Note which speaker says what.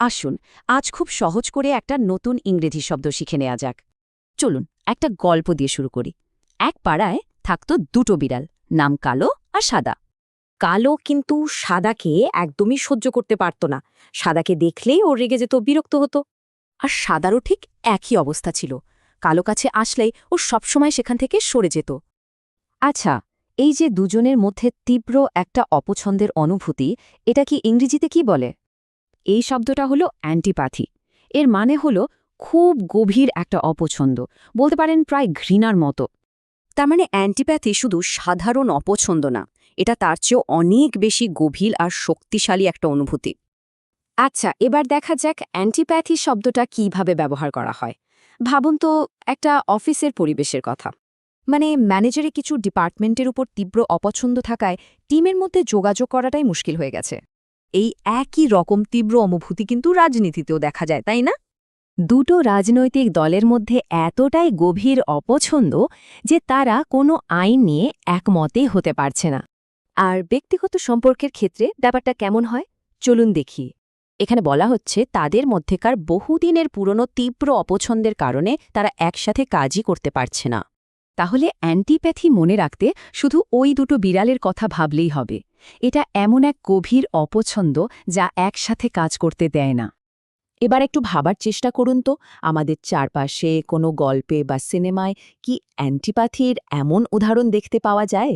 Speaker 1: আসুন আজ খুব সহজ করে একটা নতুন ইংরেজি শব্দ শিখে নেওয়া যাক। চলুন একটা গল্প দিয়ে শুরু করি। এক পাড়ায় থাকতো দুটো বিড়াল, নাম কালো আর সাদা।
Speaker 2: কালো কিন্তু সাদাকে একদমই সহ্য করতে পারত না। সাদাকে দেখলেই ওর রেগে যেত, বিরক্ত হতো।
Speaker 1: আর সাদারও ঠিক একই অবস্থা ছিল। কালো কাছে আসলেই ও সবসময় সেখান থেকে সরে যেত। আচ্ছা, এই যে দুজনের মধ্যে তীব্র একটা অপছন্দের অনুভূতি, এটা কি ইংরেজিতে কি বলে? এই শব্দটা হলো অ্যান্টিপ্যাথি। এর মানে হলো খুব গভীর একটা অপছন্দ, বলতে পারেন প্রায় ঘৃণার মতো।
Speaker 2: তার মানে অ্যান্টিপ্যাথি শুধু সাধারণ অপছন্দ না, এটা তার চেয়েও অনেক বেশি গভীর আর শক্তিশালী একটা অনুভূতি। আচ্ছা, এবার দেখা যাক অ্যান্টিপ্যাথি শব্দটা কিভাবে ব্যবহার করা হয়। ভাবুন তো একটা অফিসের পরিবেশের কথা।
Speaker 1: মানে ম্যানেজারে কিছু ডিপার্টমেন্টের উপর তীব্র অপছন্দ থাকায় টিমের মধ্যে যোগাযোগ করাটাই মুশকিল হয়ে গেছে। এই একই রকম তীব্র অনুভূতি কিন্তু রাজনীতিতেও দেখা যায়, তাই না? দুটো রাজনৈতিক দলের মধ্যে এতটাই গভীর অপছন্দ যে তারা কোনো আইন নিয়ে একমতেই হতে পারছে না। আর ব্যক্তিগত সম্পর্কের ক্ষেত্রে ব্যাপারটা কেমন হয় চলুন দেখি। এখানে বলা হচ্ছে তাদের মধ্যেকার বহুদিনের পুরনো তীব্র অপছন্দের কারণে তারা একসাথে কাজই করতে পারছে না। তাহলে অ্যান্টিপ্যাথি মনে রাখতে শুধু ওই দুটো বিড়ালের কথা ভাবলেই হবে। এটা এমন এক গভীর অপছন্দ যা একসাথে কাজ করতে দেয় না। এবার একটু ভাবার চেষ্টা করুন তো, আমাদের চারপাশে কোনো গল্পে বা সিনেমায় কি অ্যান্টিপ্যাথির এমন উদাহরণ দেখতে পাওয়া যায়?